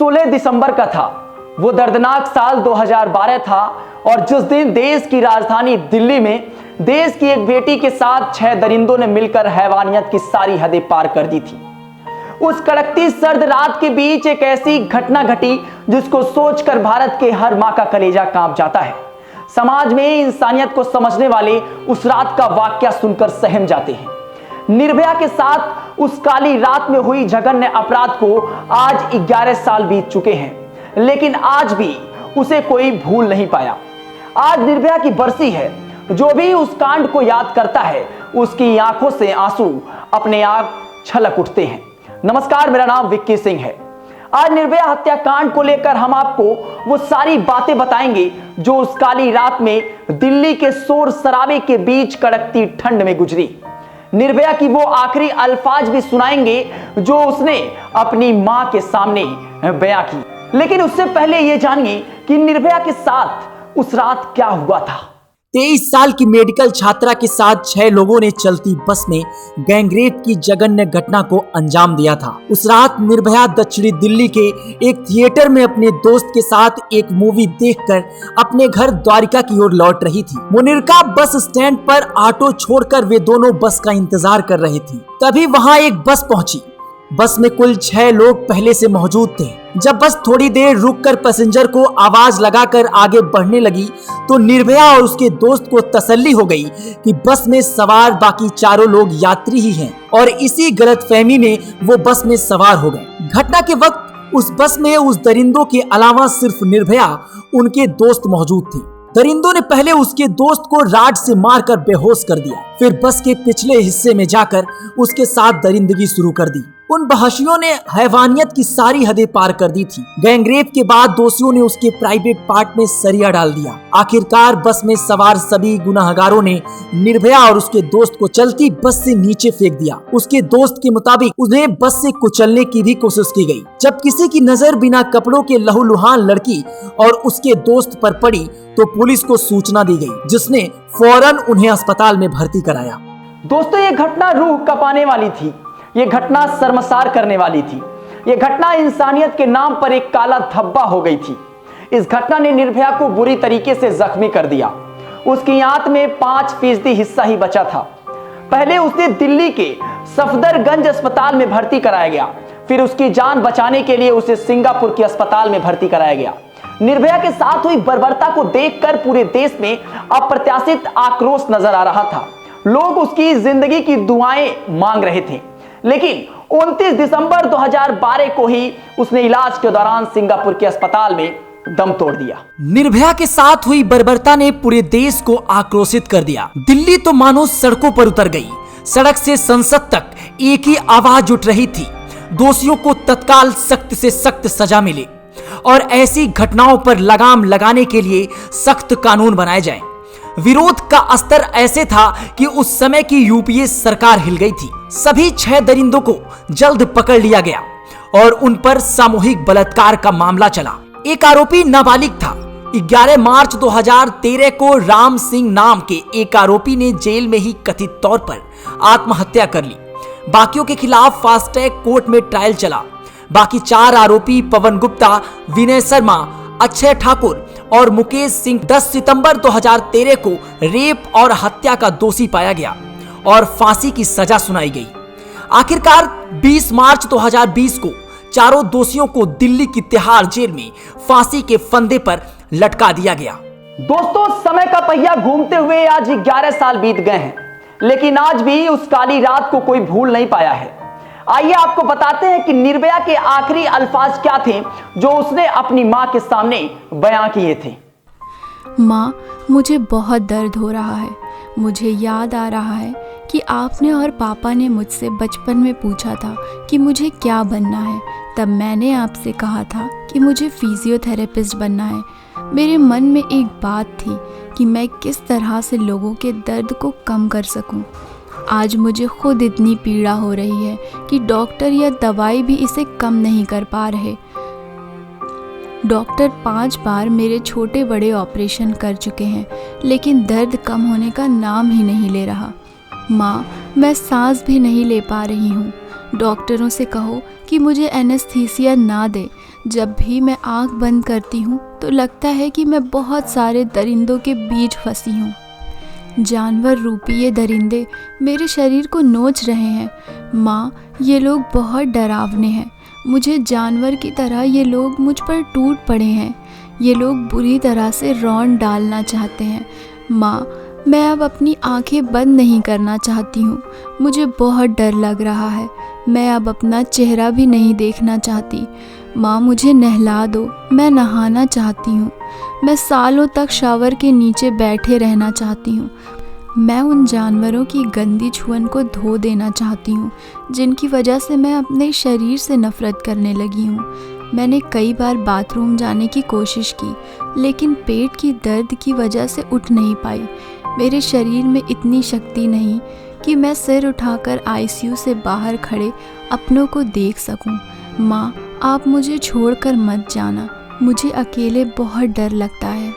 16 दिसंबर का था। वो दर्दनाक साल 2012 था और जिस दिन देश की राजधानी दिल्ली में देश की एक बेटी के साथ 6 दरिंदों ने मिलकर हैवानियत की सारी हदें पार कर दी थी। उस कड़कती सर्द रात के बीच एक ऐसी घटना घटी जिसको सोचकर भारत के हर मां का कलेजा कांप जाता है। समाज में इंसानियत को समझने वाले उस रात का वाकया सुनकर सहम जाते हैं। निर्भया के साथ उस काली रात में हुई जघन्य अपराध को आज 11 साल बीत चुके हैं, लेकिन आज भी उसे कोई भूल नहीं पाया। आज निर्भया की बरसी है। जो भी उस कांड को याद करता है उसकी आंखों से आंसू अपने आप छलक उठते हैं। नमस्कार, मेरा नाम विक्की सिंह है। आज निर्भया हत्याकांड को लेकर हम आपको वो सारी बातें बताएंगे जो उस काली रात में दिल्ली के शोर शराबे के बीच कड़कती ठंड में गुजरी। निर्भया की वो आखिरी अल्फाज भी सुनाएंगे जो उसने अपनी मां के सामने बयां की। लेकिन उससे पहले ये जानिए कि निर्भया के साथ उस रात क्या हुआ था। 23 साल की मेडिकल छात्रा के साथ 6 लोगों ने चलती बस में गैंगरेप की जघन्य घटना को अंजाम दिया था। उस रात निर्भया दक्षिणी दिल्ली के एक थिएटर में अपने दोस्त के साथ एक मूवी देखकर अपने घर द्वारिका की ओर लौट रही थी। मुनिरका बस स्टैंड पर ऑटो छोड़कर वे दोनों बस का इंतजार कर रही थी। तभी वहां एक बस पहुंची। बस में कुल 6 लोग पहले से मौजूद थे। जब बस थोड़ी देर रुककर पैसेंजर को आवाज लगाकर आगे बढ़ने लगी तो निर्भया और उसके दोस्त को तसल्ली हो गई कि बस में सवार बाकी चारों लोग यात्री ही हैं और इसी गलतफहमी में वो बस में सवार हो गए। घटना के वक्त उस बस में उस दरिंदों के अलावा सिर्फ निर्भया उनके दोस्त मौजूद थे। दरिंदों ने पहले उसके दोस्त को राड से मारकर बेहोश कर दिया, फिर बस के पिछले हिस्से में जाकर उसके साथ दरिंदगी शुरू कर दी। उन बहाशियों ने हैवानियत की सारी हदें पार कर दी थी। गैंगरेप के बाद दोषियों ने उसके प्राइवेट पार्ट में सरिया डाल दिया। आखिरकार बस में सवार सभी गुनाहगारों ने निर्भया और उसके दोस्त को चलती बस से नीचे फेंक दिया। उसके दोस्त के मुताबिक उन्हें बस से कुचलने की भी कोशिश की गई। जब किसी की नजर बिना कपड़ों के लहूलुहान लड़की और उसके दोस्त पर पड़ी तो पुलिस को सूचना दी गई, जिसने फौरन उन्हें अस्पताल में भर्ती कराया। दोस्तों, ये घटना रूह कपाने वाली थी। ये घटना शर्मसार करने वाली थी। ये घटना इंसानियत के नाम पर एक काला धब्बा हो गई थी। इस घटना ने निर्भया को बुरी तरीके से जख्मी कर दिया। उसकी आंत में 5% हिस्सा ही बचा था। पहले उसे दिल्ली के सफदरगंज अस्पताल में भर्ती कराया गया, फिर उसकी जान बचाने के लिए उसे सिंगापुर के अस्पताल में भर्ती कराया गया। निर्भया के साथ हुई बर्बरता को देखकर पूरे देश में अप्रत्याशित आक्रोश नजर आ रहा था। लोग उसकी जिंदगी की दुआएं मांग रहे थे, लेकिन 29 दिसंबर 2012 को ही उसने इलाज के दौरान सिंगापुर के अस्पताल में दम तोड़ दिया। निर्भया के साथ हुई बर्बरता ने पूरे देश को आक्रोशित कर दिया। दिल्ली तो मानो सड़कों पर उतर गई। सड़क से संसद तक एक ही आवाज उठ रही थी, दोषियों को तत्काल सख्त से सख्त सजा मिले और ऐसी घटनाओं पर लगाम लगाने के लिए सख्त कानून बनाए जाएं। विरोध का स्तर ऐसे था कि उस समय की यूपीए सरकार हिल गई थी। सभी 6 दरिंदों को जल्द पकड़ लिया गया और उन पर सामूहिक बलात्कार का मामला चला। एक आरोपी नाबालिग था। 11 मार्च 2013 को राम सिंह नाम के एक आरोपी ने जेल में ही कथित तौर पर आत्महत्या कर ली। बाकियों के खिलाफ फास्ट ट्रैक कोर्ट में ट्रायल चला। बाकी 4 आरोपी पवन गुप्ता, विनय शर्मा, अक्षय ठाकुर और मुकेश सिंह 10 सितंबर 2013 को रेप और हत्या का दोषी पाया गया और फांसी की सजा सुनाई गई। आखिरकार 20 मार्च 2020 को चारों दोषियों को दिल्ली की तिहाड़ जेल में फांसी के फंदे पर लटका दिया गया। दोस्तों, समय का पहिया घूमते हुए आज 11 साल बीत गए हैं, लेकिन आज भी उस काली रात को कोई भूल नहीं पाया है। आइए आपको बताते हैं कि निर्भया के आखिरी अल्फाज क्या थे जो उसने अपनी मां के सामने बयां किए थे। माँ, मुझे बहुत दर्द हो रहा है। मुझे याद आ रहा है कि आपने और पापा ने मुझसे बचपन में पूछा था कि मुझे क्या बनना है। तब मैंने आपसे कहा था कि मुझे फिजियोथेरेपिस्ट बनना है। मेरे मन में एक बात थी कि मैं किस तरह से लोगों के दर्द को कम कर सकूं। आज मुझे खुद इतनी पीड़ा हो रही है कि डॉक्टर या दवाई भी इसे कम नहीं कर पा रहे। डॉक्टर 5 बार मेरे छोटे बड़े ऑपरेशन कर चुके हैं, लेकिन दर्द कम होने का नाम ही नहीं ले रहा। माँ, मैं सांस भी नहीं ले पा रही हूँ। डॉक्टरों से कहो कि मुझे एनेस्थीसिया ना दे। जब भी मैं आँख बंद करती हूँ तो लगता है कि मैं बहुत सारे दरिंदों के बीच फंसी हूँ। जानवर रूपी ये दरिंदे मेरे शरीर को नोच रहे हैं। माँ, ये लोग बहुत डरावने हैं। मुझे जानवर की तरह ये लोग मुझ पर टूट पड़े हैं। ये लोग बुरी तरह से रौंद डालना चाहते हैं। माँ, मैं अब अपनी आंखें बंद नहीं करना चाहती हूँ। मुझे बहुत डर लग रहा है। मैं अब अपना चेहरा भी नहीं देखना चाहती। माँ, मुझे नहला दो, मैं नहाना चाहती हूँ। मैं सालों तक शावर के नीचे बैठे रहना चाहती हूँ। मैं उन जानवरों की गंदी छुअन को धो देना चाहती हूँ जिनकी वजह से मैं अपने शरीर से नफ़रत करने लगी हूँ। मैंने कई बार बाथरूम जाने की कोशिश की, लेकिन पेट की दर्द की वजह से उठ नहीं पाई। मेरे शरीर में इतनी शक्ति नहीं कि मैं सिर उठाकर आईसीयू से बाहर खड़े अपनों को देख सकूं। माँ, आप मुझे छोड़कर मत जाना। मुझे अकेले बहुत डर लगता है।